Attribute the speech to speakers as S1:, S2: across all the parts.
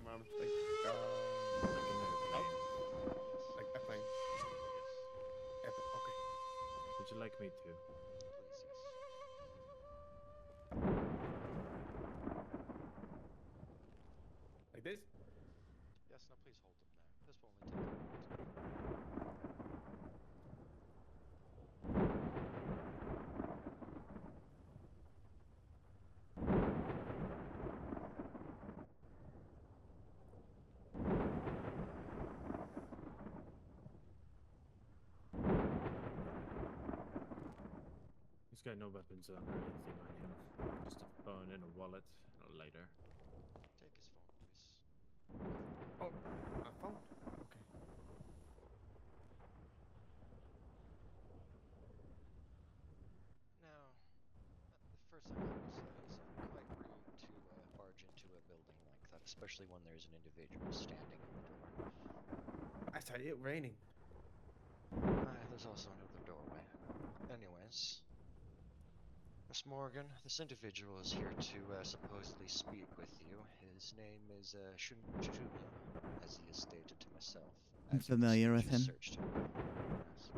S1: amount of like a note. Like a thing. Epic. Okay.
S2: Would you like me to?
S3: Please, yes.
S1: Like this?
S3: Yes, no, please hold them there. This will only take a moment.
S2: He's got no weapons on or anything on him. Just a phone and a wallet and a lighter.
S3: Take his phone, please.
S1: Oh, a phone. Okay.
S3: Now, the first thing I will say is quite rude to barge into a building like that, especially when there's an individual standing in the door.
S1: I started it raining.
S3: There's also another doorway. Anyways, Miss Morgan, this individual is here to supposedly speak with you. His name is Shun, as he has stated to myself.
S4: I'm
S3: as you
S4: familiar with him.
S3: searched him. Yes.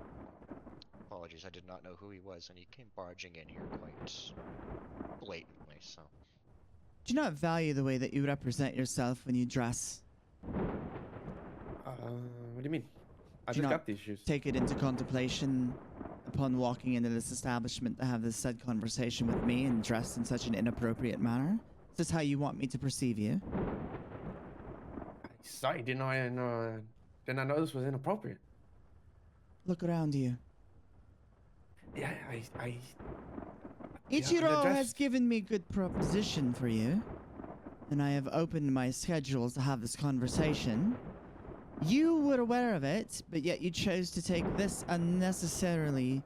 S3: Apologies, I did not know who he was, and he came barging in here quite blatantly, so...
S4: Do you not value the way that you represent yourself when you dress?
S1: What do you mean? I
S4: Do you
S1: just
S4: not
S1: got these shoes.
S4: take it into contemplation upon walking into this establishment to have this said conversation with me and dressed in such an inappropriate manner? Is this how you want me to perceive you?
S1: Sorry, didn't I know this was inappropriate.
S4: Look around you.
S1: Yeah,
S4: Ichiro
S1: dress-
S4: has given me good proposition for you, and I have opened my schedule to have this conversation. You were aware of it, but yet you chose to take this unnecessarily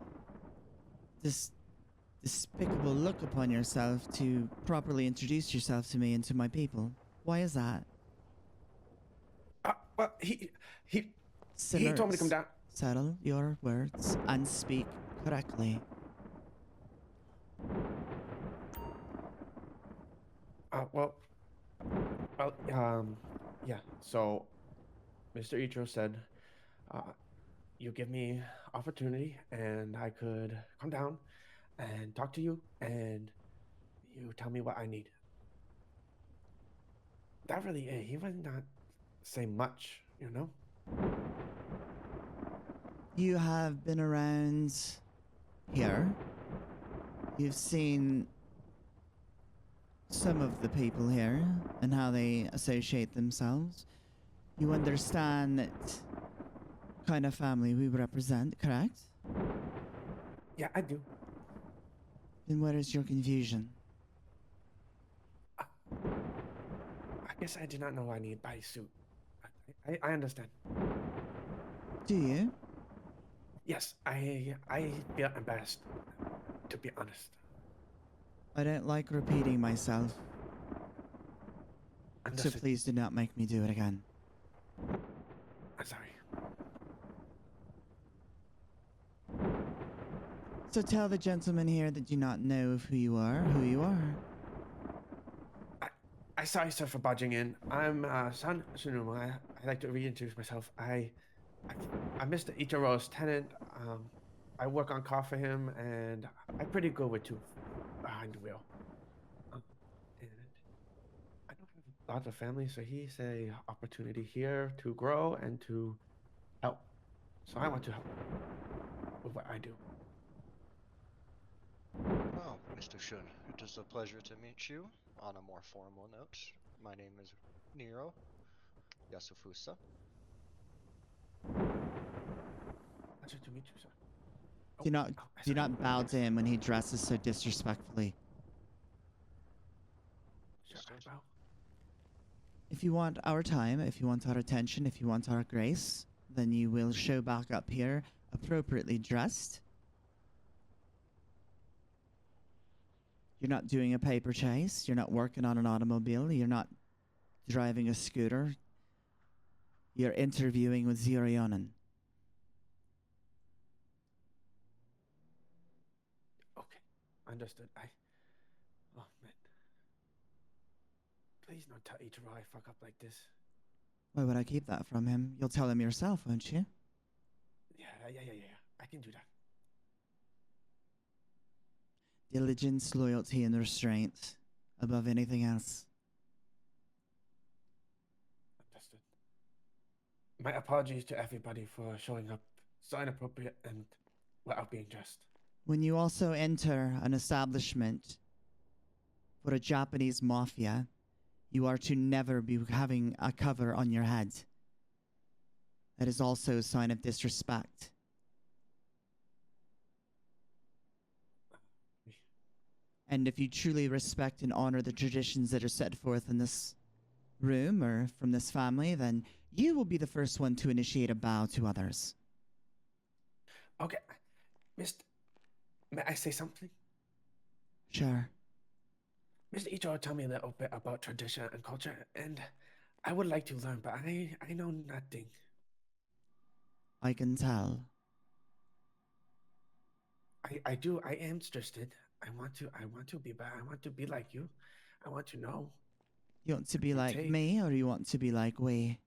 S4: despicable look upon yourself to properly introduce yourself to me and to my people. Why is that?
S1: Well, he told me to come down.
S4: Settle your words and speak correctly.
S1: Yeah. So, Mr. Ichiro said, you give me opportunity, and I could come down and talk to you, and you tell me what I need. That really, he was not saying much, you know.
S4: You have been around here. You've seen some of the people here and how they associate themselves. You understand that kind of family we represent, correct?
S1: Yeah, I do.
S4: Then where is your confusion?
S1: I guess I did not know I need buy a suit. I understand.
S4: Do you?
S1: Yes, I feel embarrassed, to be honest.
S4: I don't like repeating myself, so
S1: Understood.
S4: please do not make me do it again.
S1: I'm sorry.
S4: So tell the gentleman here that do not know of who you are, who you are.
S1: I sorry, sir, for barging in. I'm Shun. I'd like to reintroduce myself. I'm Mr. Ichiro's tenant. I work on car for him, and I'm pretty good with two behind the wheel. And I don't have lots of family, so he's a opportunity here to grow and to help. So I want to help with what I do.
S3: Oh, Mr. Shun, it is a pleasure to meet you. On a more formal note, my name is Niiro Yasufusa.
S1: Pleasure to meet you, sir.
S4: Do not bow to him when he dresses so disrespectfully.
S1: Sure, I bow.
S4: If you want our time, if you want our attention, if you want our grace, then you will show back up here appropriately dressed. You're not doing a paper chase. You're not working on an automobile. You're not driving a scooter. You're interviewing with Yōnin.
S1: Okay, understood. Oh man, please don't tell Ichiro I fuck up like this.
S4: Why would I keep that from him? You'll tell him yourself, won't you?
S1: Yeah. I can do that.
S4: Diligence, loyalty, and restraint above anything else.
S1: Understood. My apologies to everybody for showing up so inappropriate and without being dressed.
S4: When you also enter an establishment for a Japanese mafia, you are to never be having a cover on your head. That is also a sign of disrespect. And if you truly respect and honor the traditions that are set forth in this room or from this family, then you will be the first one to initiate a bow to others.
S1: Okay, Mr. May I say something?
S4: Sure.
S1: Mr. Ichiro told me a little bit about tradition and culture, and I would like to learn, but I know nothing.
S4: I can tell.
S1: I am interested. I want to be better. I want to be like you. I want to know.
S4: You want to be
S1: Your
S4: like
S1: take.
S4: me, or you want to be like we?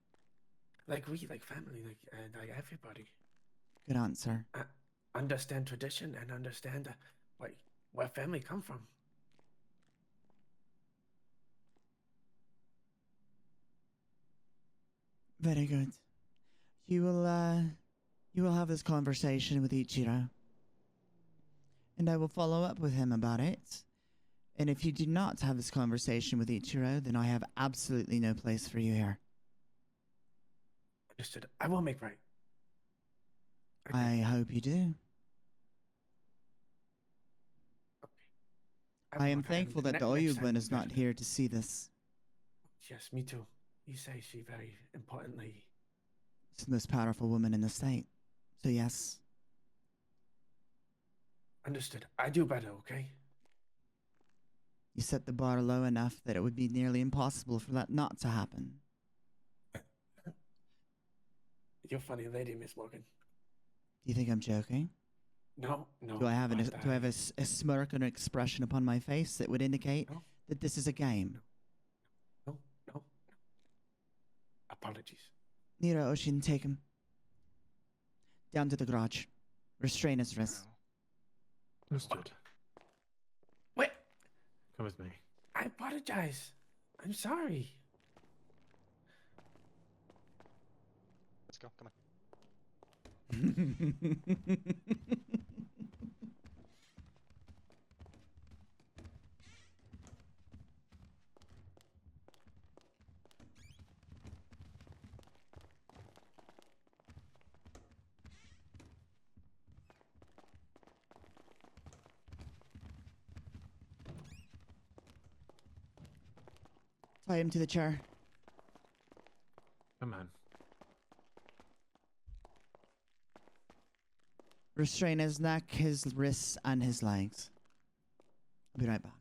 S1: Like we, like family, like everybody.
S4: Good answer.
S1: Understand tradition and understand where family come from.
S4: Very good. You will have this conversation with Ichiro. And I will follow up with him about it. And if you do not have this conversation with Ichiro, then I have absolutely no place for you here.
S1: Understood. I will make right.
S4: I hope you do.
S1: Okay.
S4: I am
S1: will, and
S4: thankful that the
S1: next time
S4: Oyublin
S1: we
S4: is not
S1: visit-
S4: here to see this.
S1: Yes, me too. You say she very important lady.
S4: She's the most powerful woman in the state. So yes,
S1: Understood. I do better, okay?
S4: you set the bar low enough that it would be nearly impossible for that not to happen.
S1: You're a funny lady, Miss Morgan.
S4: Do you think I'm joking?
S1: No.
S4: Do I have
S1: but
S4: do I have a smirk or an expression upon my face that would indicate
S1: No.
S4: that this is a game?
S1: No. Apologies.
S4: Niiro, Osian, take him down to the garage. Restrain his wrists.
S2: Understood.
S1: Wait,
S2: Come with me.
S1: I apologize. I'm sorry.
S3: Let's go. Come on.
S4: Tie him to the chair.
S2: Come on.
S4: Restrain his neck, his wrists, and his legs. I'll be right back.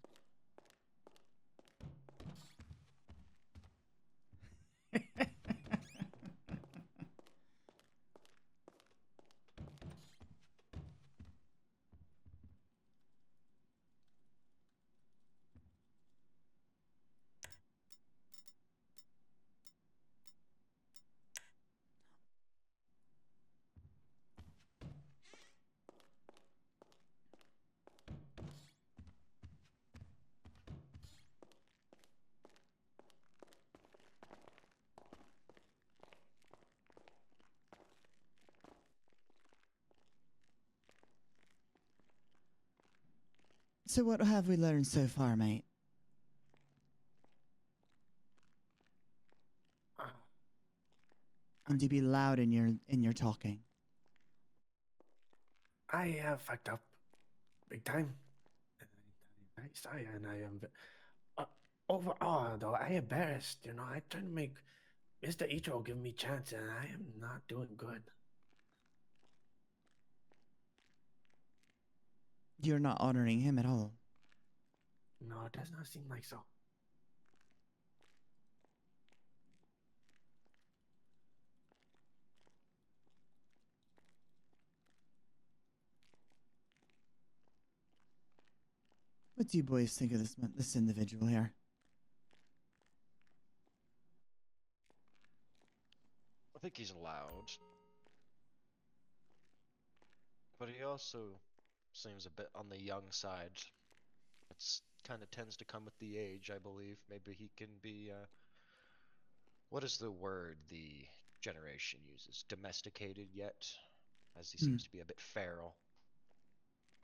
S4: So what have we learned so far, mate? And to be loud in your talking.
S1: I have fucked up big time. I'm very sorry, and I am. Overall, though, I embarrassed. I trying to make Mr. Ichiro give me chance, and I am not doing good.
S4: You're not honoring him at all.
S1: No, it does not seem like so.
S4: What do you boys think of this individual here?
S3: I think he's loud. But he also seems a bit on the young side. It's kind of tends to come with the age, I believe. Maybe he can be, what is the word the generation uses? Domesticated yet? As he seems to be a bit feral.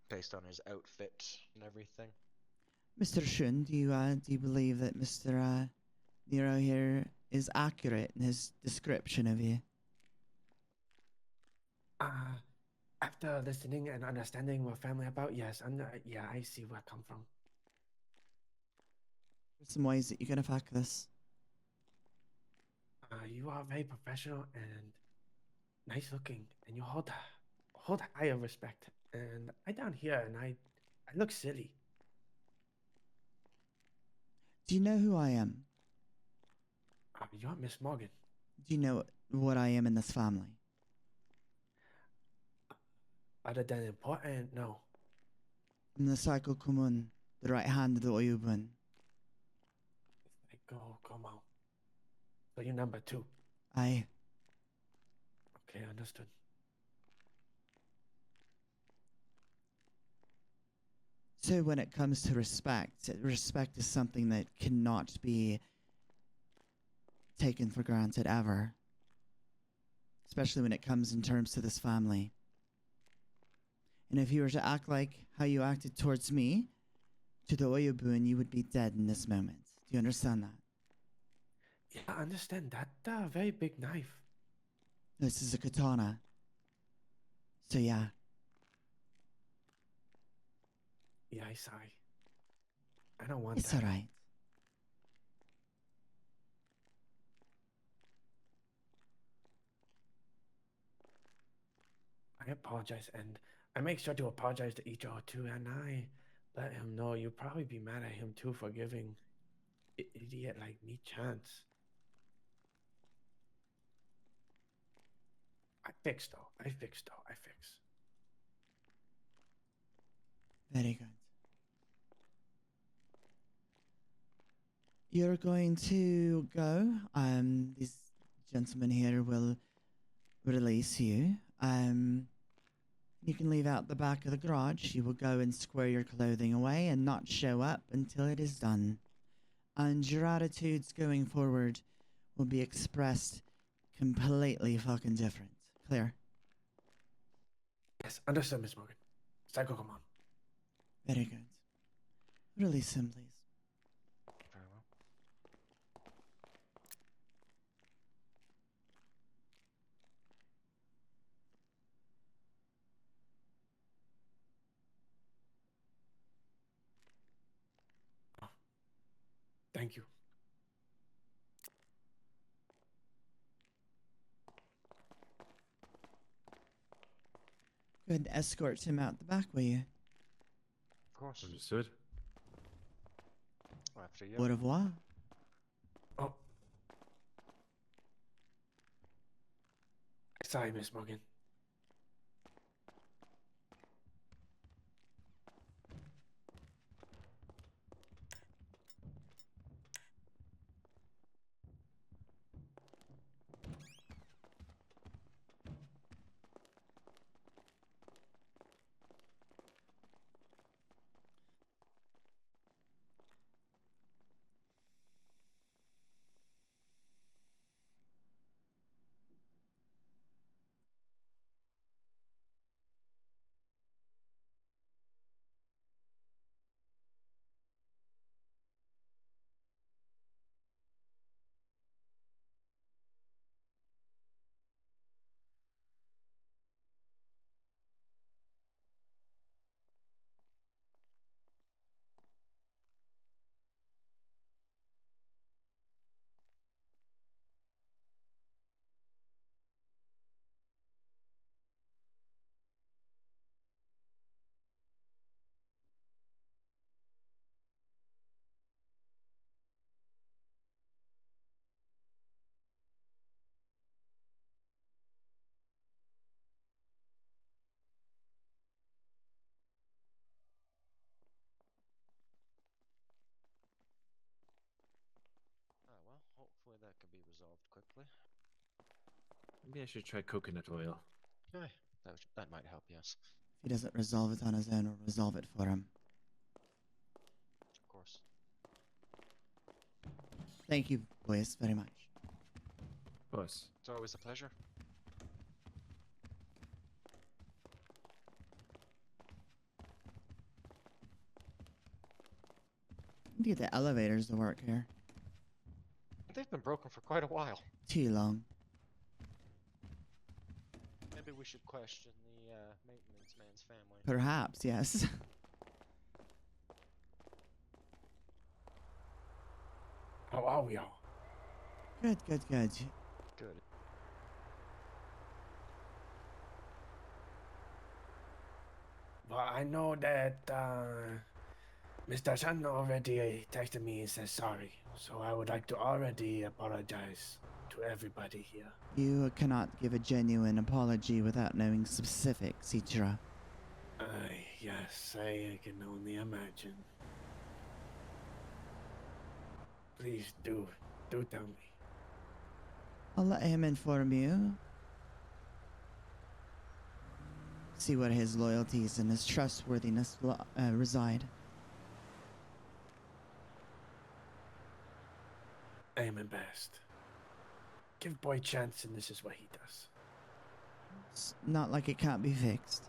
S3: Based on his outfit and everything.
S4: Mr. Shun, do you believe that Mr. Niiro here is accurate in his description of you?
S1: After listening and understanding what family about, yes, yeah, I see where I come from.
S4: There's some ways that you can affect this.
S1: You are very professional and nice looking, and you hold high of respect. And I down here, and I look silly.
S4: Do you know who I am?
S1: You're Miss Morgan.
S4: Do you know what I am in this family?
S1: Other than important, no.
S4: I'm the Psycho Kumun, the right hand of the Oyubun.
S1: Like, come on. So you're number 2.
S4: Aye.
S1: Okay, understood.
S4: So when it comes to respect is something that cannot be taken for granted ever. Especially when it comes in terms to this family. And if you were to act like how you acted towards me, to the Oyubun, you would be dead in this moment. Do you understand that?
S1: Yeah, I understand that. Very big knife.
S4: This is a katana. So yeah.
S1: Yeah, I sorry. I don't want
S4: It's
S1: that.
S4: alright.
S1: I apologize, and I make sure to apologize to Ichiro too, and I let him know you'll probably be mad at him too for giving idiot like me chance. I fix.
S4: Very good. You're going to go. These gentlemen here will release you. You can leave out the back of the garage. You will go and square your clothing away and not show up until it is done. And your attitudes going forward will be expressed completely fucking different. Clear?
S1: Yes, understood, Miss Morgan. Psycho, come on.
S4: Very good. Release him, please.
S3: Very well.
S1: Thank you.
S4: Go ahead and escort him out the back, will you?
S3: Of course.
S2: Understood.
S3: After you.
S4: Au revoir.
S1: Oh. Sorry, Miss Morgan.
S3: Ah, well, hopefully that can be resolved quickly.
S2: Maybe I should try coconut oil.
S3: Okay, that might help, yes.
S4: If he doesn't resolve it on his own, we'll resolve it for him.
S3: Of course.
S4: Thank you, boys, very much.
S2: Of course.
S3: It's always a pleasure.
S4: Need to get the elevators to work here.
S3: They've been broken for quite a while.
S4: Too long.
S3: Maybe we should question the maintenance man's family.
S4: Perhaps, yes.
S1: How are we all?
S4: Good, good, good.
S3: Good.
S1: Well, I know that Mr. Shun already texted me and said sorry, so I would like to already apologize to everybody here.
S4: You cannot give a genuine apology without knowing specifics, Ichiro.
S1: Yes, I can only imagine. Please do tell me.
S4: I'll let him inform you. See where his loyalties and his trustworthiness reside.
S1: Aim and best. Give boy a chance and this is what he does.
S4: It's not like it can't be fixed.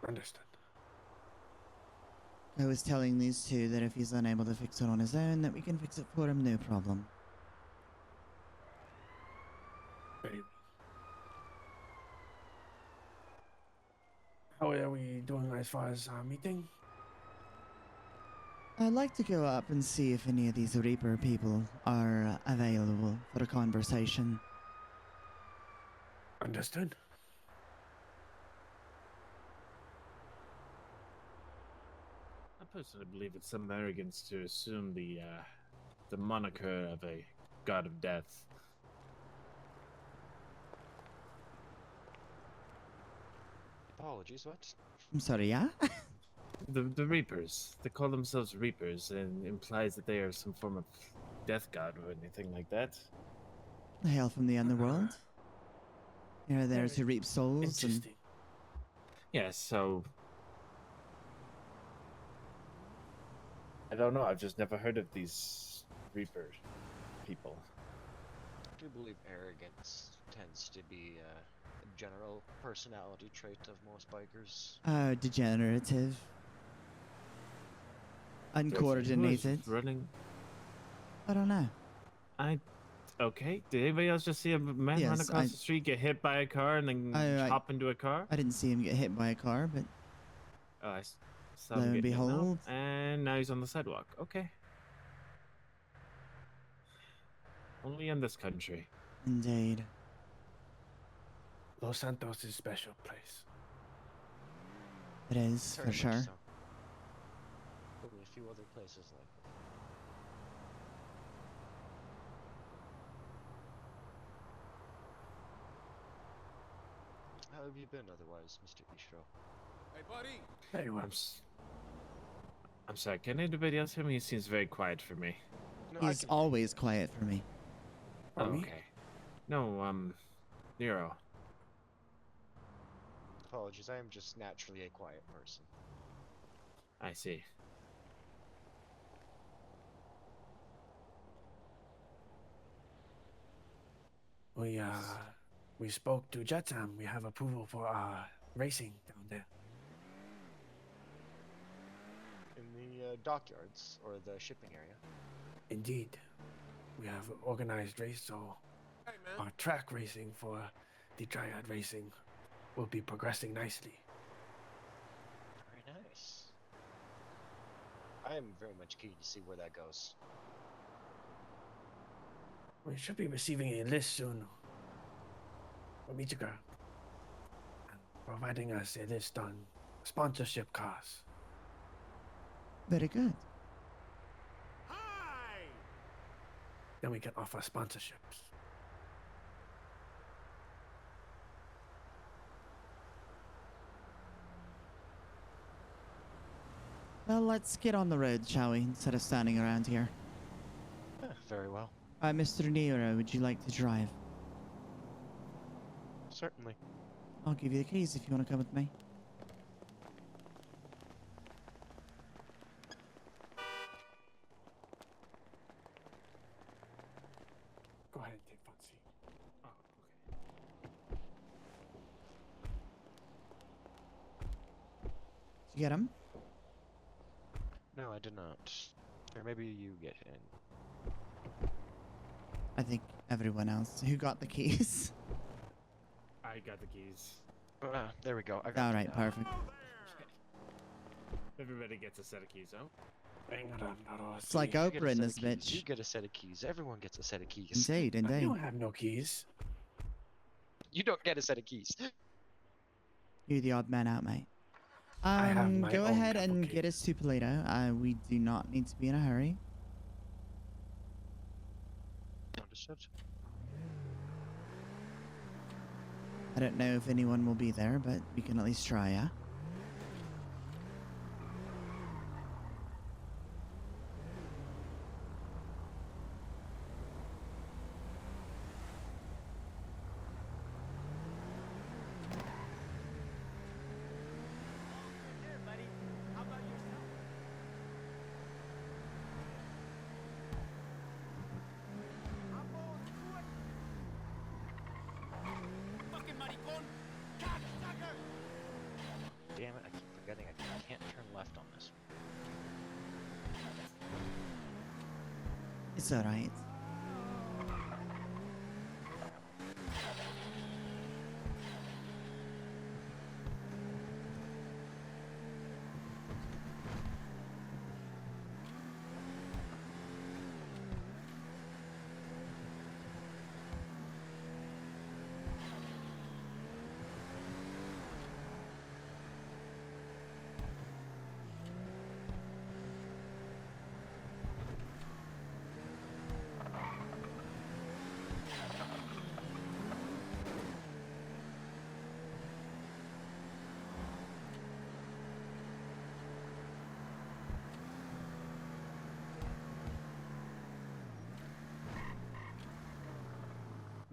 S1: Understood.
S4: I was telling these two that if he's unable to fix it on his own, that we can fix it for him, no problem.
S1: Very well. How are we doing as far as our meeting?
S4: I'd like to go up and see if any of these Reaper people are available for a conversation.
S1: Understood.
S2: I personally believe it's some arrogance to assume the moniker of a god of death.
S3: Apologies, what?
S4: I'm sorry, yeah?
S2: The Reapers. They call themselves Reapers, and implies that they are some form of death god or anything like that.
S4: Hail from the underworld. You're there to reap souls and...
S1: Interesting.
S2: Yeah, so I don't know. I've just never heard of these Reaper people.
S3: I do believe arrogance tends to be a general personality trait of most bikers.
S4: Degenerative.
S2: Who is
S4: Uncoordinated.
S2: running?
S4: I don't know.
S2: Okay. Did anybody else just see a man run
S4: Yes,
S2: across the street, get hit by a car, and then hop into a car?
S4: I didn't see him get hit by a car, but
S2: Oh, I saw
S4: Lo
S2: him
S4: and
S2: get hit now,
S4: behold.
S2: and now he's on the sidewalk. Okay. Only in this country.
S4: indeed.
S1: Los Santos is a special place.
S4: It is,
S3: Very
S4: for
S3: much
S4: sure.
S3: so. Probably a few other places like it. How have you been otherwise, Mr. Ichiro?
S5: Hey, buddy.
S1: Very well.
S2: I'm sorry. Can anybody else hear me? He seems very quiet for me.
S3: No, I
S4: He's
S3: can-
S4: always quiet for me.
S1: For me?
S2: Okay. No, Niiro.
S3: Apologies, I am just naturally a quiet person.
S2: I see.
S1: We spoke to Jetsam. We have approval for racing down there.
S3: In the dockyards, or the shipping area.
S1: Indeed. We have organized race, so
S5: Hey, man.
S1: our track racing for the triad racing will be progressing nicely.
S3: Very nice. I am very much keen to see where that goes.
S1: We should be receiving a list soon from Ichiro, providing us a list on sponsorship cars.
S4: Very good.
S5: Hi.
S1: Then we can offer sponsorships.
S4: Well, let's get on the road, shall we, instead of standing around here.
S3: Very well.
S4: Mr. Niiro, would you like to drive?
S3: Certainly.
S4: I'll give you the keys if you want to come with me.
S1: Go ahead and take front seat.
S2: Oh, okay.
S4: Did you get him?
S3: No, I did not. Or maybe you get in.
S4: I think everyone else. Who got the keys?
S2: I got the keys.
S3: There we go. I got
S4: Alright, perfect.
S2: Everybody gets a set of keys, huh?
S4: It's like
S3: You get a
S4: Oprah in
S3: set
S4: this
S3: of keys. You
S4: bitch.
S3: get a set of keys. Everyone gets a set of keys.
S4: Indeed,
S1: I
S4: indeed.
S1: don't have no keys.
S3: You don't get a set of keys.
S4: You're the odd man out, mate.
S1: I have my
S4: Go
S1: own
S4: ahead
S1: couple
S4: and get
S1: keys.
S4: us to Polito. We do not need to be in a hurry.
S3: Understood.
S4: I don't know if anyone will be there, but we can at least try, yeah?
S3: Damn it, I keep forgetting I can't turn left on this.
S4: It's alright.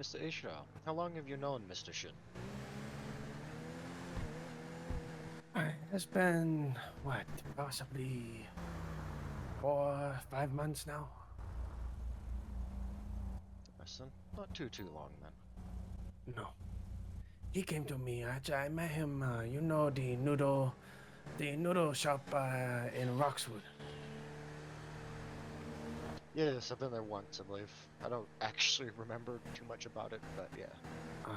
S3: Mr. Ichiro, how long have you known Mr. Shun?
S1: It's been, what, possibly 4, 5 months now?
S3: Listen, not too long then.
S1: No. He came to me. I met him, you know, the noodle shop in Roxwood.
S3: Yes, I've been there once, I believe. I don't actually remember too much about it, but yeah.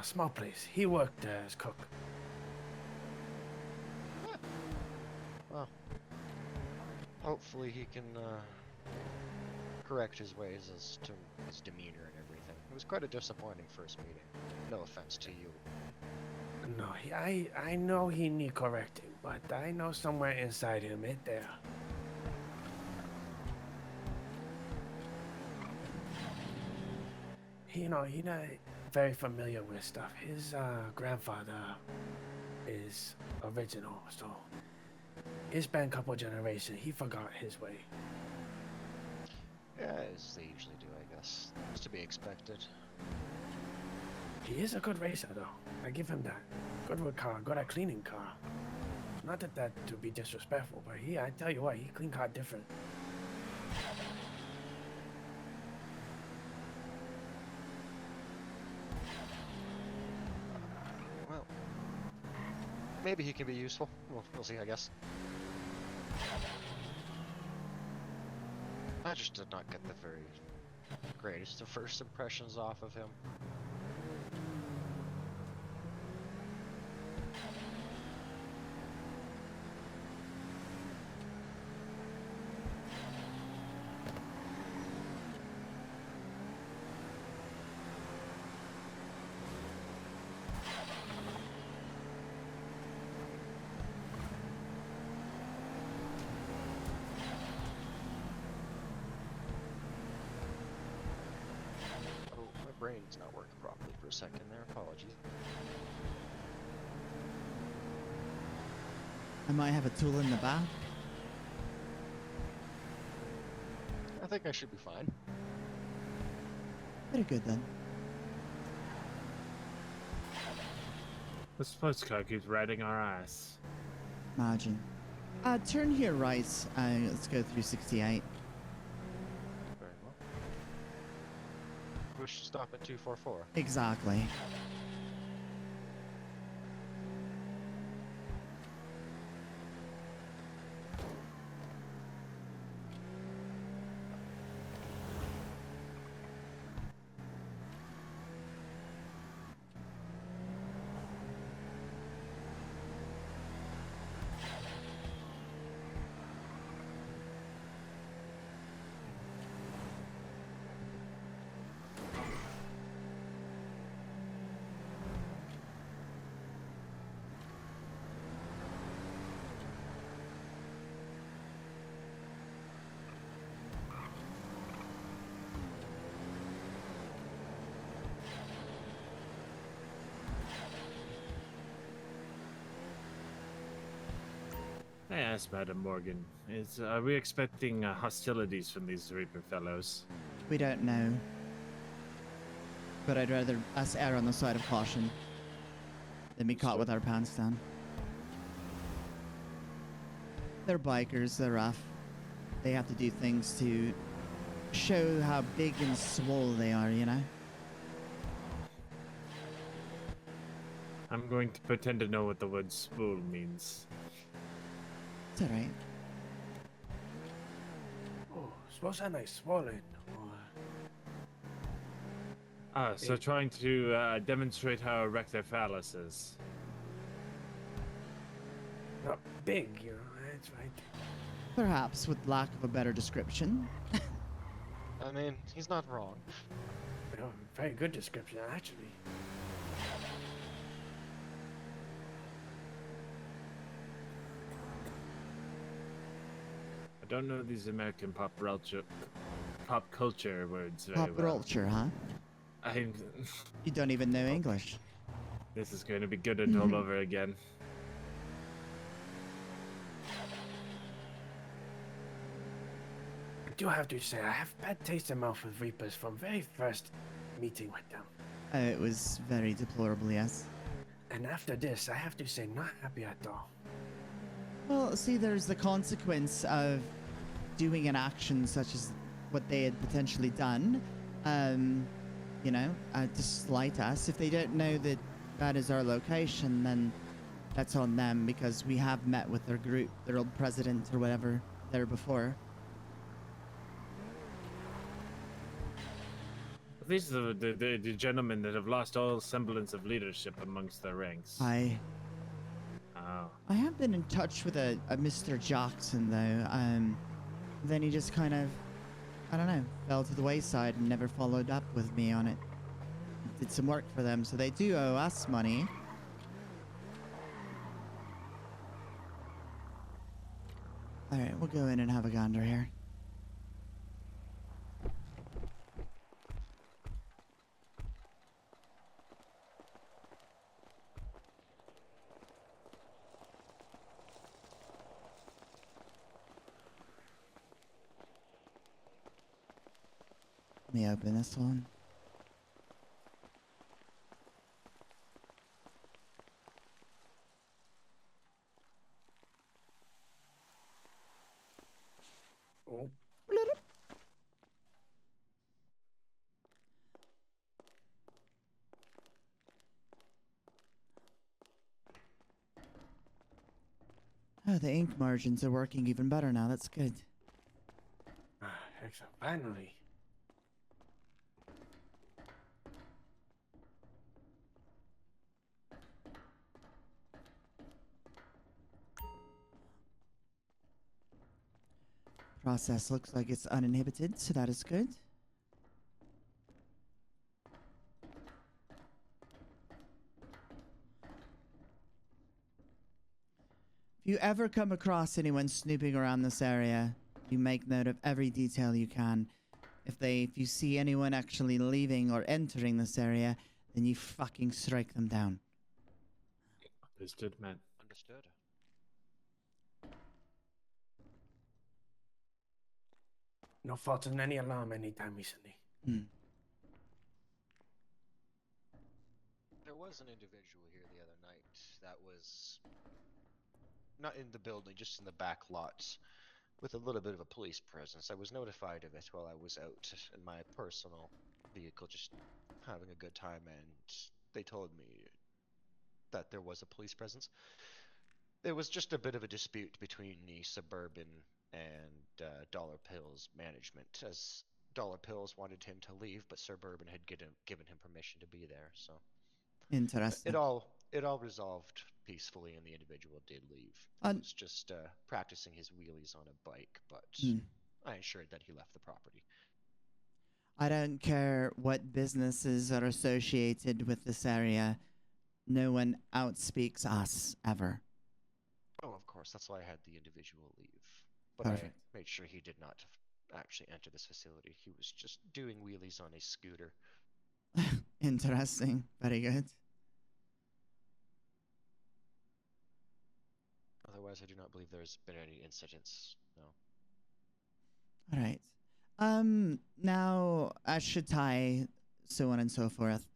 S1: Small place. He worked as cook.
S3: Well, hopefully he can correct his ways as to his demeanor and everything. It was quite a disappointing first meeting. No offense to you.
S1: No, I know he need correcting, but I know somewhere inside him it there. He not very familiar with stuff. His grandfather is original, so it's been a couple generations. He forgot his way.
S3: Yeah, as they usually do, I guess. It's to be expected.
S1: He is a good racer, though. I give him that. Good with car, good at cleaning car. Not that to be disrespectful, but I tell you what, he clean car different.
S3: Well, maybe he can be useful. We'll see, I guess. I just did not get the very greatest of first impressions off of him. Brain's not working properly for a second there. Apologies.
S4: I might have a tool in the back.
S3: I think I should be fine.
S4: Pretty good then.
S2: The sports car keeps riding our ass.
S4: Imagine. Turn here right. Let's go through 68.
S3: Very well. We should stop at 244.
S4: Exactly.
S2: I asked Madam Morgan, are we expecting hostilities from these Reaper fellows?
S4: We don't know. But I'd rather us err on the side of caution than be caught with our pants down. They're bikers, they're rough. They have to do things to show how big and swole they are, you know?
S2: I'm going to pretend to know what the word spool means.
S4: It's alright.
S1: Oh, suppose I nice swollen.
S2: So trying to demonstrate how erect their phallus is.
S1: Not big, you know, that's right.
S4: Perhaps with lack of a better description.
S3: I mean, he's not wrong.
S1: You know, very good description, actually.
S2: I don't know these American pop culture words very
S4: Pop
S2: well.
S4: culture, huh?
S2: I'm.
S4: You don't even know English.
S2: This is going to be good and all over again.
S1: I do have to say, I have bad taste in mouth with Reapers from very first meeting with them.
S4: It was very deplorable, yes.
S1: And after this, I have to say, not happy at all.
S4: Well, see, there's the consequence of doing an action such as what they had potentially done. You know, to slight us. If they don't know that that is our location, then that's on them, because we have met with their group, their old president or whatever, there before.
S2: These are the gentlemen that have lost all semblance of leadership amongst their ranks.
S4: I
S2: Oh.
S4: have been in touch with a Mr. Jackson, though. Then he just kind of, I don't know, fell to the wayside and never followed up with me on it. Did some work for them, so they do owe us money. Alright, we'll go in and have a gander here. Let me open this one.
S1: Oh,
S4: Oh, the ink margins are working even better now. That's good.
S1: excellent. Finally.
S4: Process looks like it's uninhibited, so that is good. If you ever come across anyone snooping around this area, you make note of every detail you can. If you see anyone actually leaving or entering this area, then you fucking strike them down.
S2: Understood, man.
S3: Understood.
S1: No faults in any alarm anytime recently.
S4: Hmm.
S3: was an individual here the other night that was not in the building, just in the back lots, with a little bit of a police presence. I was notified of it while I was out in my personal vehicle, just having a good time, and they told me that there was a police presence. There was just a bit of a dispute between the Suburban and Dollar Pills management, as Dollar Pills wanted him to leave, but Suburban had given him permission to be there. So
S4: Interesting.
S3: it all resolved peacefully, and the individual did leave. He was just practicing his wheelies on a bike, but I ensured that he left the property.
S4: I don't care what businesses are associated with this area. No one outspeaks us, ever.
S3: Oh, of course, that's why I had the individual leave. But
S4: Perfect.
S3: I made sure he did not actually enter this facility. He was just doing wheelies on a scooter.
S4: Interesting. Very good.
S3: Otherwise, I do not believe there's been any incidents. No.
S4: All right. Now, Ashitai, so on and so forth.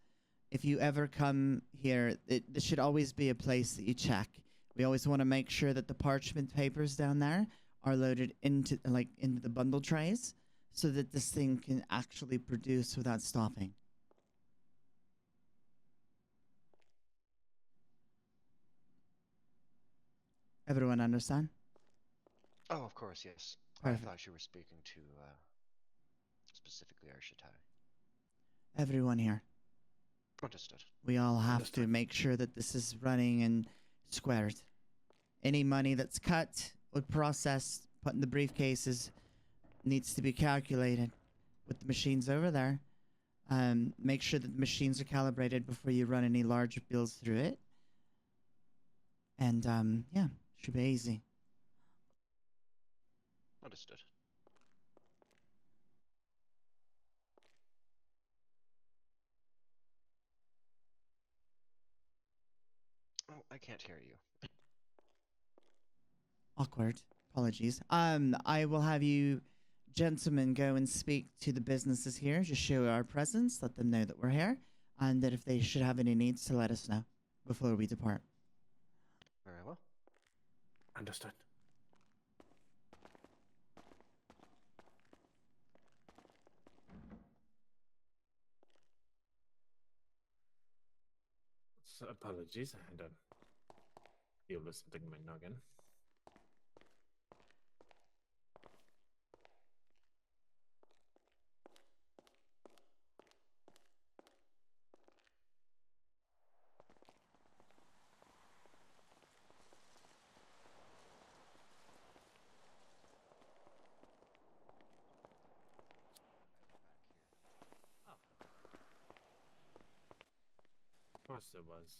S4: If you ever come here, this should always be a place that you check. We always want to make sure that the parchment papers down there are loaded into the bundle trays, so that this thing can actually produce without stopping. Everyone understand?
S3: Oh, of course, yes.
S4: Perfect.
S3: I thought you were speaking to specifically Arshitai.
S4: Everyone here.
S3: Understood.
S4: We all have to make sure that this is running and squared. Any money that's cut or processed, put in the briefcases, needs to be calculated with the machines over there. Make sure that the machines are calibrated before you run any large bills through it. And yeah, should be easy.
S3: Understood. Oh, I can't hear you.
S4: Awkward. Apologies. I will have you gentlemen go and speak to the businesses here. Just show our presence. Let them know that we're here. And that if they should have any needs, to let us know before we depart.
S3: Very well.
S1: Understood.
S2: So, apologies, I had a deal with something in my noggin. Of course there was.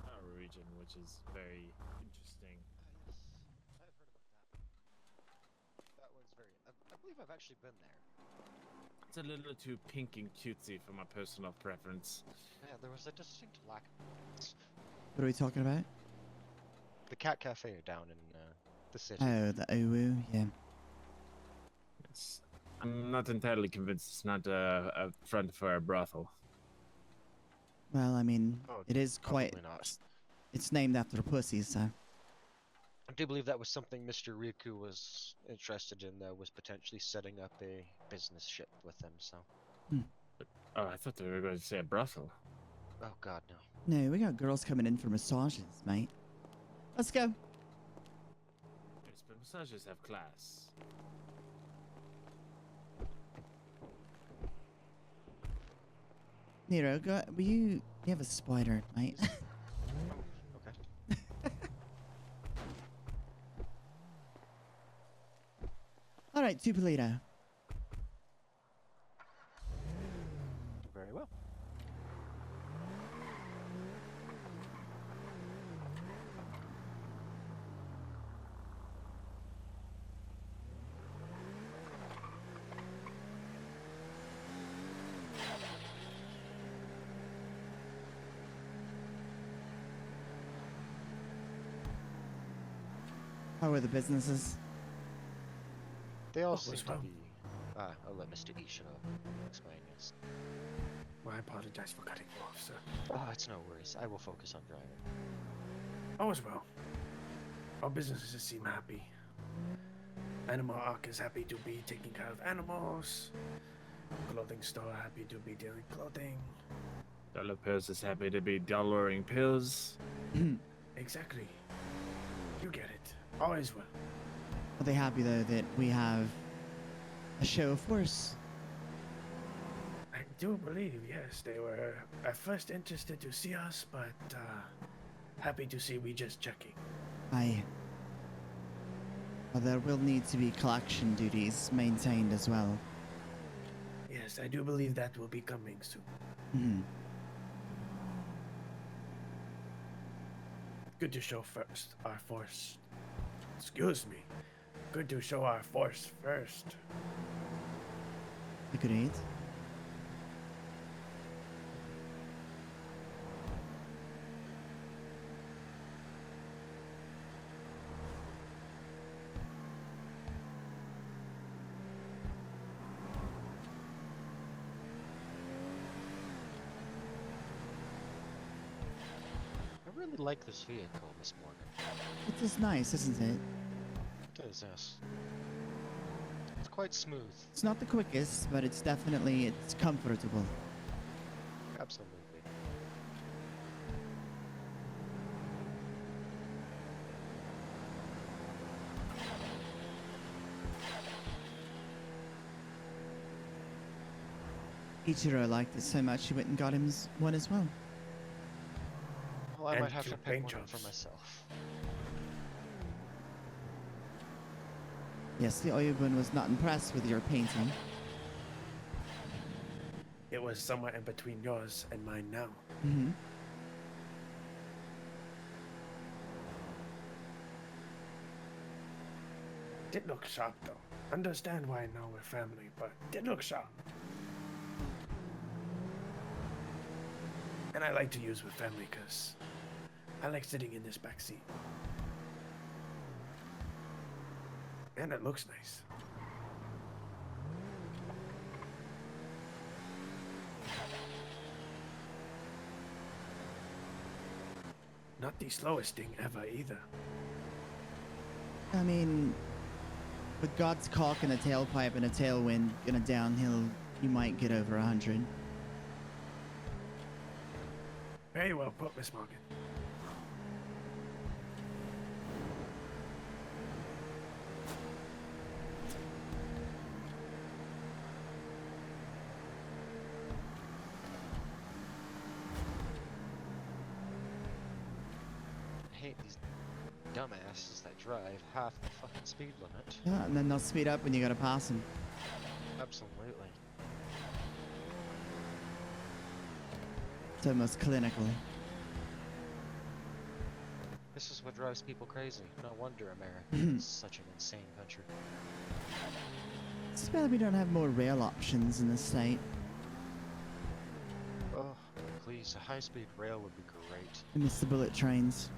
S2: Our region, which is very interesting.
S3: Yes, I've heard about that. That one's very. I believe I've actually been there.
S2: It's a little too pink and cutesy for my personal preference.
S3: Yeah, there was a distinct lack of.
S4: What are we talking about?
S3: The Cat Cafe down in the city.
S4: Oh, the Owu, yeah.
S2: I'm not entirely convinced it's not a front for a brothel.
S4: Well, I mean,
S3: Oh,
S4: it is quite...
S3: Probably not.
S4: It's named after pussies, so...
S3: I do believe that was something Mr. Riku was interested in, though, was potentially setting up a business ship with them, so...
S2: Oh, I thought they were going to say a brothel.
S3: Oh, God, no.
S4: No, we got girls coming in for massages, mate. Let's go.
S2: Yes, but massages have class.
S4: Niiro, go... You have a spider, mate.
S3: Okay.
S4: right, Tupolito.
S3: Very well.
S4: How are the businesses?
S3: They all
S1: Oh,
S3: seem
S1: as
S3: to
S1: well.
S3: be. I'll let Mr. Ichiro explain this.
S1: Well, I apologize for cutting you off, sir.
S3: Oh, it's no worries. I will focus on driving.
S1: All is well. Our businesses seem happy. Animal Arc is happy to be taking care of animals. Clothing store happy to be dealing clothing.
S2: Dollar Pills is happy to be dollaring pills.
S1: Exactly. You get it. All is well.
S4: Are they happy though that we have a show of force?
S1: I do believe, yes, they were at first interested to see us, but happy to see we just checking.
S4: Aye. Well, there will need to be collection duties maintained as well.
S1: Yes, I do believe that will be coming soon.
S4: Hmm.
S1: Good to show first our force. Excuse me. Good to show our force first.
S4: Agreed.
S3: I really like this vehicle, Miss Morgan.
S4: It is nice, isn't it?
S3: It is, yes. It's quite smooth.
S4: It's not the quickest, but it's comfortable.
S3: Absolutely.
S4: Ichiro liked it so much he went and got him one as well.
S3: Well, I
S1: And
S3: might have
S1: two
S3: to pick
S1: paint
S3: one up for
S1: jobs.
S3: myself.
S4: Yes, the Oyabun was not impressed with your painting.
S1: It was somewhere in between yours and mine now.
S4: Mm-hmm.
S1: Did look sharp though. Understand why now we're family, but did look sharp. And I like to use with family because I like sitting in this back seat. And it looks nice. Not the slowest thing ever either.
S4: I mean, with God's cock and a tailpipe and a tailwind and a downhill, you might get over 100.
S1: Very well put, Miss Morgan.
S3: I hate these dumbasses that drive half the fucking speed limit.
S4: Yeah, and then they'll speed up when you gotta pass them.
S3: Absolutely.
S4: It's almost clinical.
S3: This is what drives people crazy. No wonder America is such an insane country.
S4: It's too bad we don't have more rail options in the state.
S3: Oh, please, a high-speed rail would be great.
S4: I miss the bullet trains.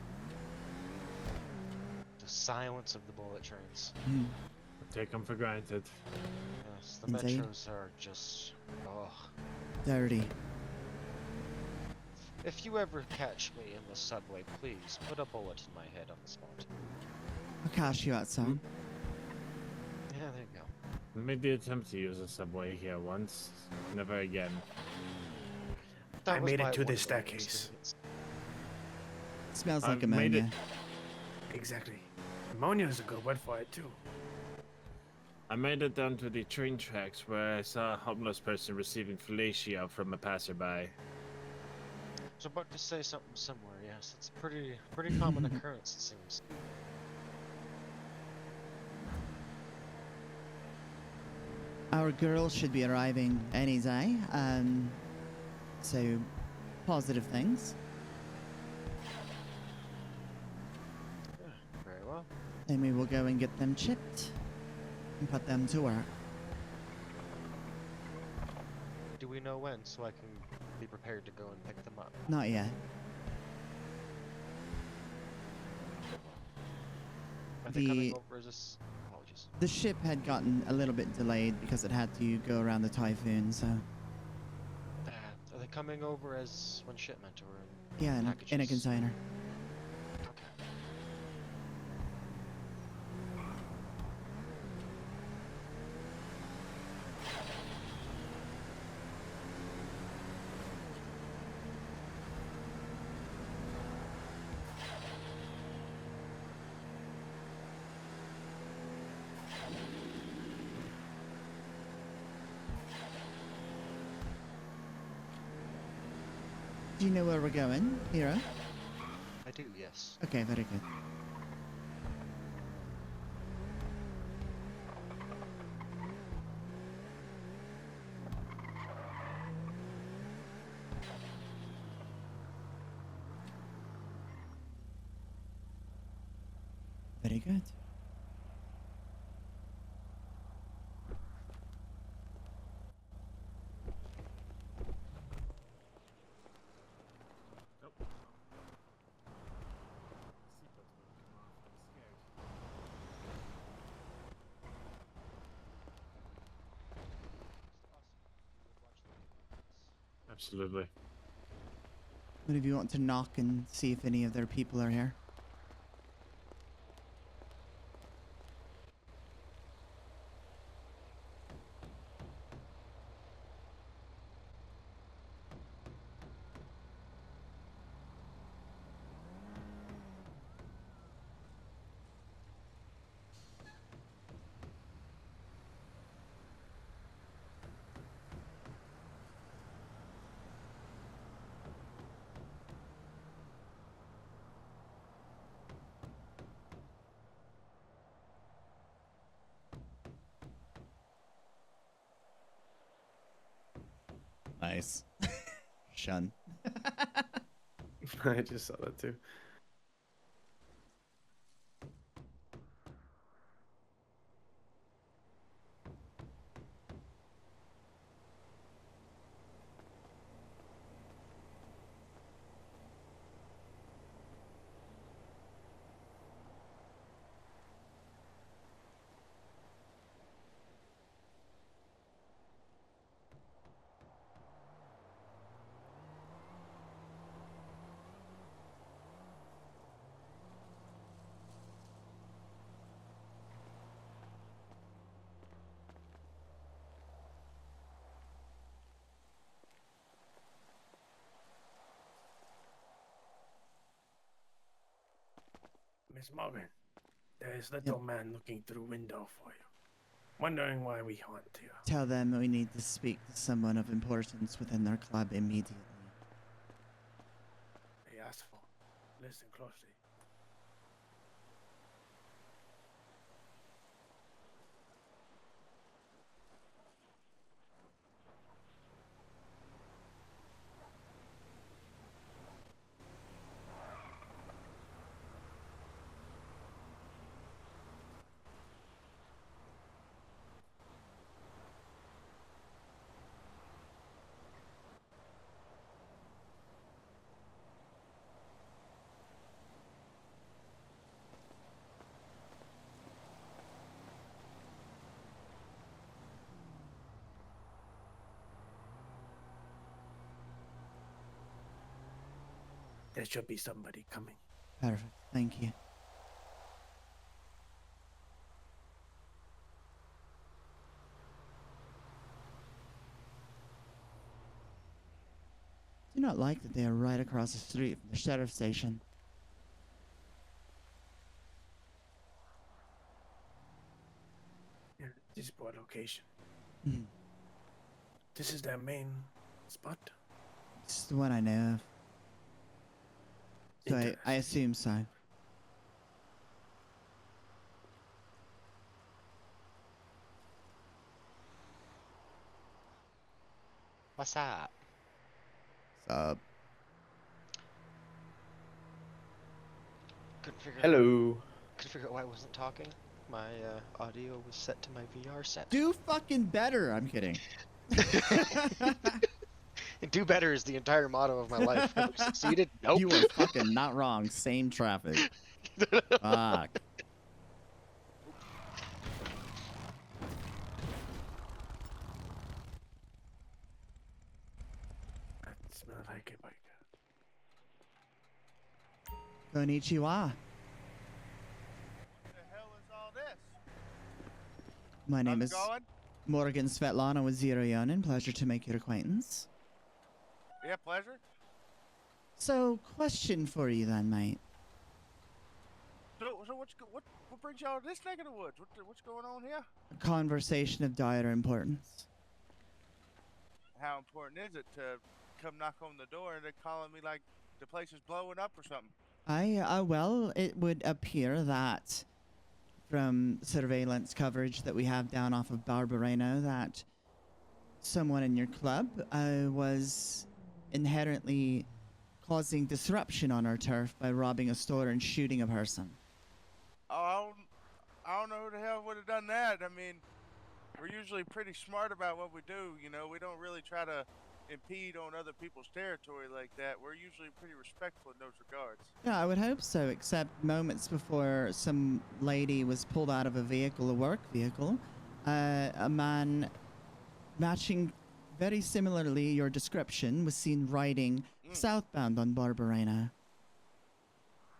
S3: The silence of the bullet trains.
S4: Hmm.
S2: Take them for granted.
S3: Yes, the
S4: Indeed.
S3: metros are just... oh.
S4: Dirty.
S3: If you ever catch me in the subway, please put a bullet in my head on the spot.
S4: I'll cash you outside.
S3: Yeah, there you go.
S2: I made the attempt to use a subway here once. Never again.
S3: That
S1: I
S3: was
S1: made it
S3: my
S1: to the
S3: one-way
S1: staircase.
S3: experience.
S4: Smells
S2: I
S4: like
S2: made it-
S4: ammonia.
S1: Exactly. Ammonia is a good word for it too.
S2: I made it down to the train tracks where I saw a homeless person receiving fellatio from a passerby.
S3: I was about to say something similar, yes. It's a pretty common occurrence, it seems.
S4: Our girl should be arriving any day. So positive things.
S3: Very well.
S4: Then we will go and get them chipped and put them to work.
S3: Do we know when, so I can be prepared to go and pick them up?
S4: Not yet.
S3: Are they coming
S4: The-
S3: over as this? Apologies.
S4: The ship had gotten a little bit delayed because it had to go around the typhoon, so
S3: Are they coming over as one shipment or in
S4: yeah, in a
S3: packages?
S4: container.
S3: Okay.
S4: Do you know where we're going, Hero?
S3: I do, yes.
S4: Okay, very good. Very good.
S2: Nope. Seatbelt won't come off. I'm scared. Absolutely.
S4: What if you want to knock and see if any of their people are here? Nice. Shun.
S1: I just saw that too. Miss Morgan, there is little man looking through window for you, wondering why we haunt you.
S4: Tell them we need to speak to someone of importance within their club immediately.
S1: They asked for. Listen closely. There should be somebody coming.
S4: Perfect. Thank you. Do not like that they are right across the street from the sheriff's station.
S1: Yeah, this is poor location.
S4: Hmm.
S1: This is their main spot.
S4: This is the one I know of. So I
S1: Interesting.
S4: assume so.
S3: What's up?
S4: Sup?
S3: Couldn't figure
S1: Hello.
S3: out why I wasn't talking. My audio was set to my VR set.
S4: Do fucking better. I'm kidding.
S3: And do better is the entire motto of my life. Have I succeeded? Nope.
S4: You were fucking not wrong. Same traffic. Fuck.
S1: That smells like a bike.
S4: Konnichiwa.
S5: What the hell is all this?
S4: My name
S5: How's
S4: is
S5: it going?
S4: Morgan Svetlana with Yōnin. Pleasure to make your acquaintance.
S5: Yeah, pleasure.
S4: So, question for you then, mate.
S5: So what brings y'all to this neck of the woods? What's going on here?
S4: A conversation of dire importance.
S5: How important is it to come knock on the door and they're calling me like the place is blowing up or something?
S4: Well, it would appear that from surveillance coverage that we have down off of Barbareno that someone in your club was inherently causing disruption on our turf by robbing a store and shooting a person.
S5: Oh, I don't know who the hell would have done that. I mean, we're usually pretty smart about what we do. You know, we don't really try to impede on other people's territory like that. We're usually pretty respectful in those regards.
S4: Yeah, I would hope so, except moments before some lady was pulled out of a vehicle, a work vehicle, a man matching very similarly your description was seen riding southbound on Barbarena.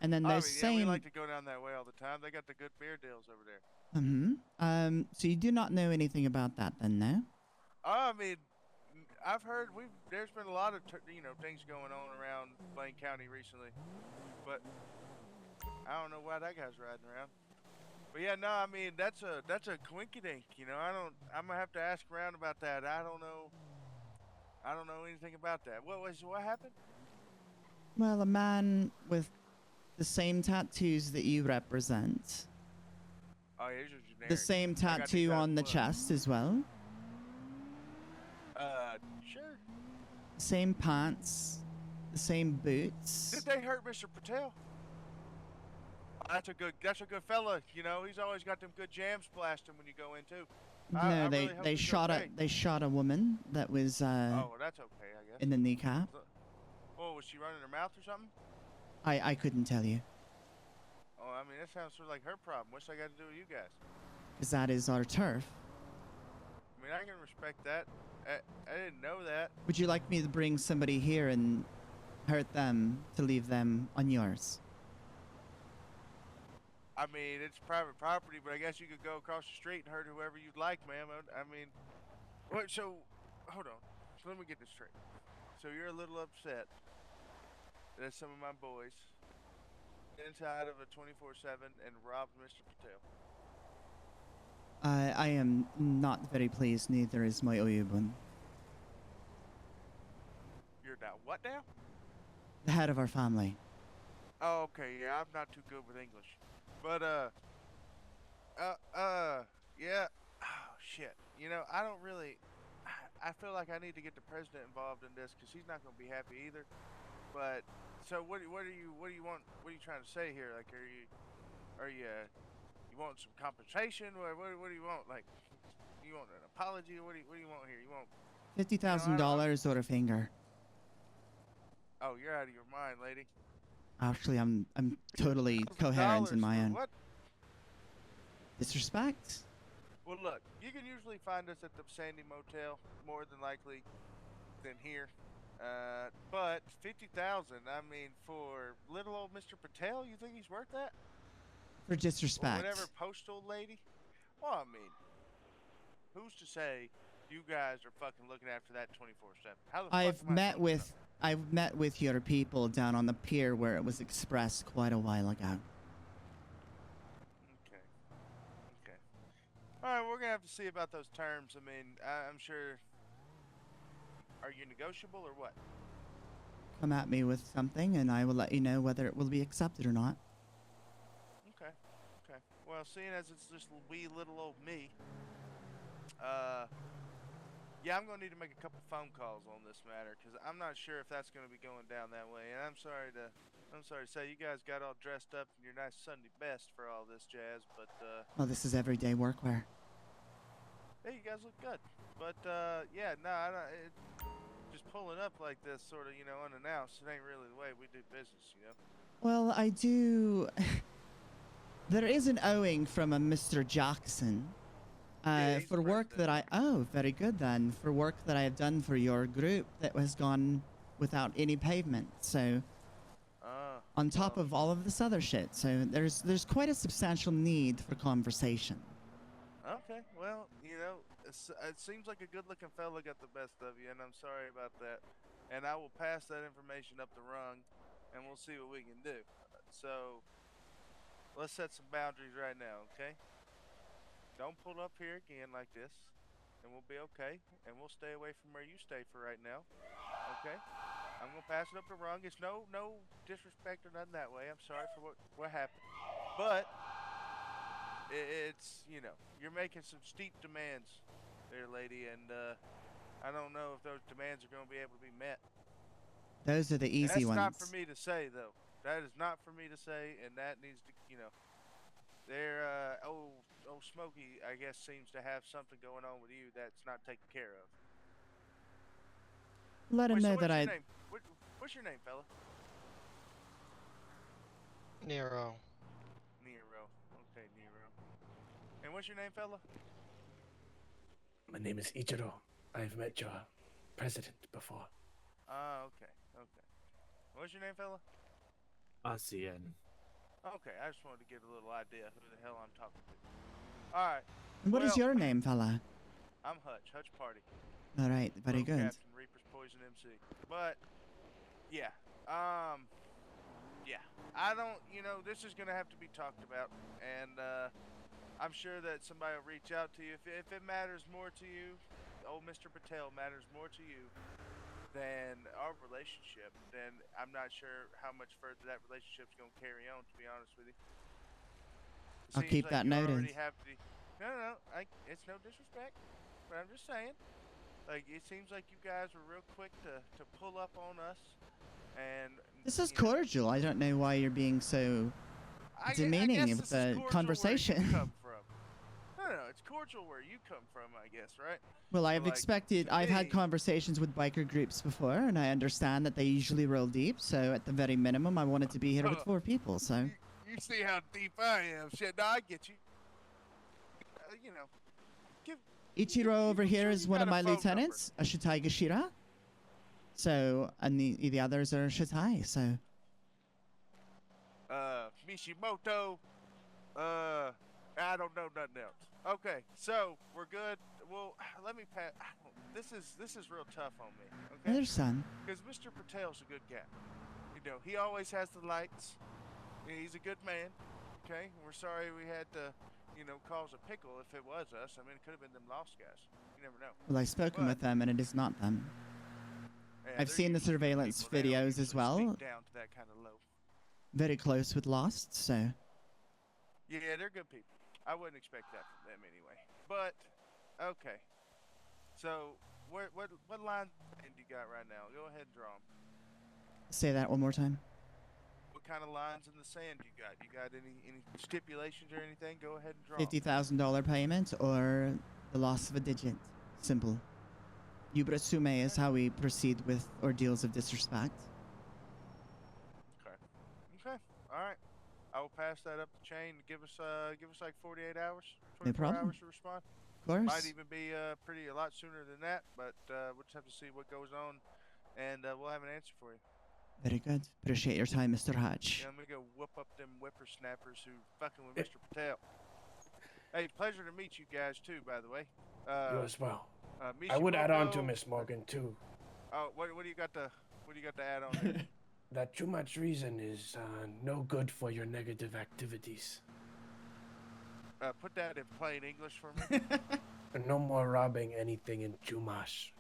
S4: And then
S5: I
S4: those
S5: mean, yeah,
S4: same...
S5: we like to go down that way all the time. They got the good beer deals over there.
S4: So you do not know anything about that then, no?
S5: I mean, I've heard there's been a lot of things going on around Blaine County recently, but I don't know why that guy's riding around. But yeah, no, I mean that's a coinkydink. You know, I'm gonna have to ask around about that. I don't know anything about that. What happened?
S4: Well, a man with the same tattoos that you represent.
S5: Oh yeah, these are generic.
S4: The same
S5: I got these
S4: tattoo
S5: out of
S4: on the
S5: book.
S4: chest as well.
S5: Sure.
S4: Same pants. The same boots.
S5: Did they hurt Mr. Patel? That's a good fella. You know, he's always got them good jams blasting when you go in too. I
S4: No,
S5: really hope
S4: they
S5: he's
S4: shot
S5: okay.
S4: they shot a woman that was
S5: Oh, well, that's okay, I guess.
S4: in the kneecap.
S5: Oh, was she running her mouth or something?
S4: I couldn't tell you,
S5: Oh, I mean, that sounds sort of like her problem. What's that got to do with you guys?
S4: because that is our turf.
S5: I mean, I can respect that. I didn't know that.
S4: Would you like me to bring somebody here and hurt them to leave them on yours?
S5: I mean, it's private property, but I guess you could go across the street and hurt whoever you'd like, ma'am. I mean, what? So, hold on. So let me get this straight. So you're a little upset that some of my boys inside of a 24/7 and robbed Mr. Patel.
S4: I am not very pleased. Neither is my Oyubun,
S5: You're now what now?
S4: the head of our family.
S5: Oh, okay. Yeah, I'm not too good with English, but yeah. Oh shit. You know, I don't really. I feel like I need to get the president involved in this because he's not going to be happy either. But so what do you want? What are you trying to say here? Like, are you want some compensation? What do you want? Like, you want an apology? What do you want here? You want
S4: $50,000 or a finger.
S5: Oh, you're out of your mind, lady.
S4: Actually, I'm totally coherent in
S5: $1,000
S4: my
S5: for
S4: own.
S5: what?
S4: Disrespect?
S5: Well, look, you can usually find us at the Sandy Motel, more than likely than here. But 50,000, I mean, for little old Mr. Patel, you think he's worth that?
S4: For
S5: Or
S4: disrespect.
S5: whatever postal lady? Well, I mean, who's to say you guys are fucking looking after that 24/7? How the fuck
S4: I've
S5: am I supposed to know?
S4: I've met with your people down on the pier where it was expressed quite a while ago.
S5: Okay. All right, we're gonna have to see about those terms. I mean, I'm sure. Are you negotiable or what?
S4: Come at me with something and I will let you know whether it will be accepted or not.
S5: Okay. Well, seeing as it's just wee little old me, Yeah, I'm gonna need to make a couple phone calls on this matter because I'm not sure if that's gonna be going down that way. And I'm sorry to say you guys got all dressed up in your nice Sunday best for all this jazz, but
S4: Well, this is everyday workwear.
S5: hey, you guys look good. But yeah, no, I don't, just pulling up like this, sort of, unannounced. It ain't really the way we do business.
S4: Well, I do. There is an owing from a Mr. Jackson.
S5: Yeah, he's
S4: For
S5: the
S4: work that
S5: president.
S4: oh, very good then. For work that I have done for your group that has gone without any pavement. So, on top
S5: well,
S4: of all of this other shit. So there's quite a substantial need for conversation.
S5: Okay, well, it seems like a good-looking fella got the best of you, and I'm sorry about that. And I will pass that information up the rung, and we'll see what we can do. So, let's set some boundaries right now, okay? Don't pull up here again like this, and we'll be okay. And we'll stay away from where you stay for right now, okay? I'm gonna pass it up the rung. It's no disrespect or nothing that way. I'm sorry for what happened, but it's you're making some steep demands there, lady, and I don't know if those demands are going to be able to be met.
S4: Those are the easy
S5: That's
S4: ones.
S5: not for me to say, though. That is not for me to say, and that needs to, they're old Smokey, I guess, seems to have something going on with you that's not taken care of.
S4: Let him
S5: Wait, so
S4: know that
S5: what's
S4: I.
S5: your name? What's your name, fella?
S3: Niiro.
S5: Niiro. Okay, Niiro. And what's your name, fella?
S1: My name is Ichiro. I've met your president before.
S5: Okay. What's your name, fella?
S2: Osian.
S5: Okay, I just wanted to get a little idea who the hell I'm talking to. All right.
S4: What is
S5: well,
S4: your name, fella?
S5: I'm Hutch Party.
S4: All right, very
S5: Rogue
S4: good.
S5: Captain Reaper's Poison MC. But yeah, yeah. I don't. This is gonna have to be talked about, and I'm sure that somebody will reach out to you if it matters more to you. Old Mr. Patel matters more to you than our relationship. Then I'm not sure how much further that relationship's gonna carry on. To be honest with you,
S4: I'll
S5: Seems
S4: keep
S5: like
S4: that
S5: you
S4: noted.
S5: already have the. No. It's no disrespect, but I'm just saying. Like, it seems like you guys were real quick to pull up on us, and
S4: This is
S5: you know,
S4: cordial. I don't know why you're being so
S5: I
S4: demeaning
S5: guess
S4: with
S5: this is
S4: the
S5: cordial
S4: conversation.
S5: Where you come from. No, it's cordial where you come from, I guess, right?
S4: Well,
S5: But, like, to
S4: I've had
S5: me-
S4: conversations with biker groups before, and I understand that they usually roll deep, so at the very minimum, I wanted to be here with 4 people, so.
S5: You see how deep I am. Shit, no, I get you. Give.
S4: Ichiro over
S5: I'm
S4: here
S5: sure
S4: is
S5: you
S4: one
S5: got
S4: of
S5: a
S4: my
S5: phone
S4: lieutenants, a Shitai Gashira. So, and the others are Shitai, so.
S5: Mishimoto. I don't know nothing else. Okay, so we're good. Well, let me pat. This is real tough on me. Okay.
S4: Understand.
S5: Because Mr. Patel's a good guy. He always has the lights. He's a good man. Okay. We're sorry we had to, cause a pickle if it was us. I mean, it could have been them lost guys. You never know.
S4: Well, I've spoken
S5: But-
S4: with them, and it is not them.
S5: Yeah,
S4: I've
S5: they're
S4: seen the
S5: usually good
S4: surveillance
S5: people. They don't
S4: videos as
S5: usually
S4: well.
S5: sneak down to that kind of low.
S4: Very close with Lost, so.
S5: Yeah, they're good people. I wouldn't expect that from them anyway. But okay. So what line do you got right now? Go ahead and draw 'em.
S4: Say that one more time.
S5: What kind of lines in the sand you got? You got any stipulations or anything? Go ahead and draw 'em.
S4: $50,000 payment or the loss of a digit. Simple. Yubrasume is how we proceed with ordeals of disrespect.
S5: Okay. All right. I will pass that up the chain. Give us like 48 hours,
S4: No
S5: 24
S4: problem.
S5: hours to respond.
S4: Of course.
S5: Might even be a lot sooner than that, but we'll just have to see what goes on, and we'll have an answer for you.
S4: Very good. Appreciate your time, Mr. Hatch.
S5: Yeah, I'm gonna go whoop up them whippersnappers who fucking with Mr. Patel. Hey, pleasure to meet you guys too, by the way.
S1: You as well. I would add on to
S5: Mishimoto-
S1: Miss Morgan too.
S5: Oh, what do you got to add on there?
S1: That Chumash reason is no good for your negative activities.
S5: Put that in plain English for me.
S1: No more robbing anything in Chumash.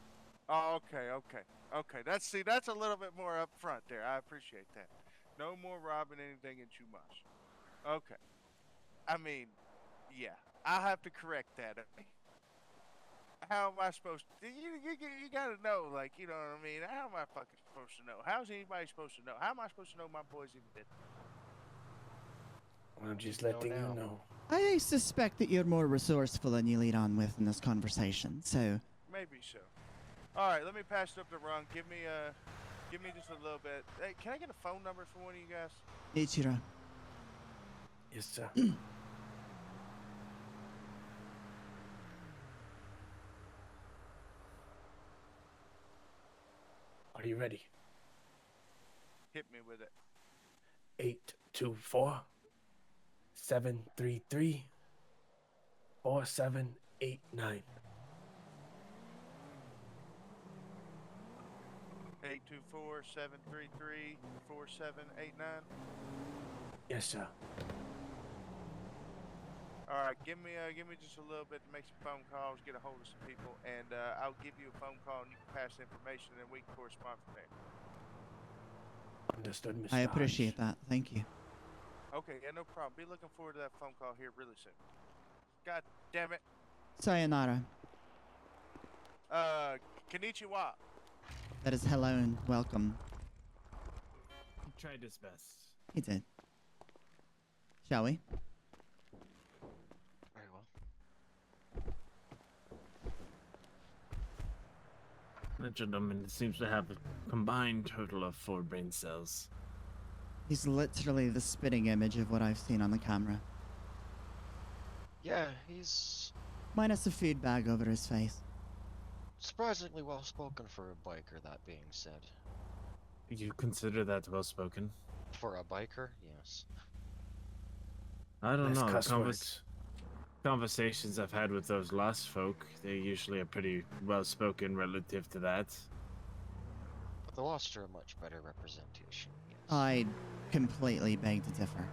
S5: Oh, okay. That's a little bit more up front there. I appreciate that. No more robbing anything in Chumash. Okay. I mean, yeah, I'll have to correct that. how am I supposed to? You gotta know, like, you know what I mean? How am I fucking supposed to know? How's anybody supposed to know? How am I supposed to know my boy's even dead?
S1: I'm just
S3: know
S1: letting you
S3: now.
S1: know.
S4: I suspect that you're more resourceful than you lead on with in this conversation, so
S5: Maybe so. All right, let me pass it up to Ron. Give me just a little bit. Hey, can I get a phone number for one of you guys?
S4: Ichiro.
S1: Yes, sir. Are you ready?
S5: Hit me with it.
S1: 824 733 4789.
S5: 824-733-4789.
S1: Yes, sir.
S5: All right, give me just a little bit to make some phone calls, get a hold of some people, and I'll give you a phone call and you can pass the information, and we can correspond from there.
S1: Understood, Mr.
S4: I appreciate
S1: Hodge.
S4: that. Thank you.
S5: Okay, yeah, no problem. Be looking forward to that phone call here really soon. God damn it.
S4: Sayonara.
S5: Konnichiwa.
S4: That is hello and welcome.
S2: He tried his best.
S4: He did. Shall we?
S3: Very well.
S2: That gentleman seems to have a combined total of 4 brain cells.
S4: He's literally the spitting image of what I've seen on the camera.
S3: Yeah, he's
S4: Minus a food bag over his face.
S3: surprisingly well spoken for a biker, that being said.
S2: You consider that well spoken?
S3: For a biker, yes.
S2: I don't
S1: Less
S2: know.
S1: cuss words.
S2: Conversations I've had with those lost folk, they usually are pretty well spoken relative to that.
S3: But the Lost are a much better representation, yes.
S4: I completely beg to differ.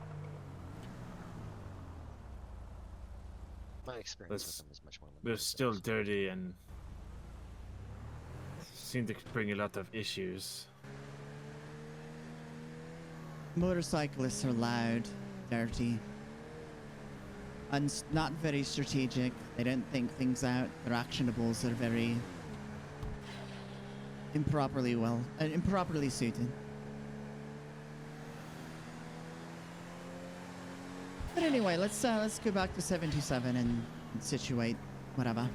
S3: My experience
S2: This-
S3: with them is much more limited.
S2: They're
S3: than
S2: still
S3: yours.
S2: dirty and seem to bring a lot of issues.
S4: Motorcyclists are loud, dirty, and not very strategic. They don't think things out. Their actionables are very improperly suited. But anyway, let's go back to 727 and situate whatever.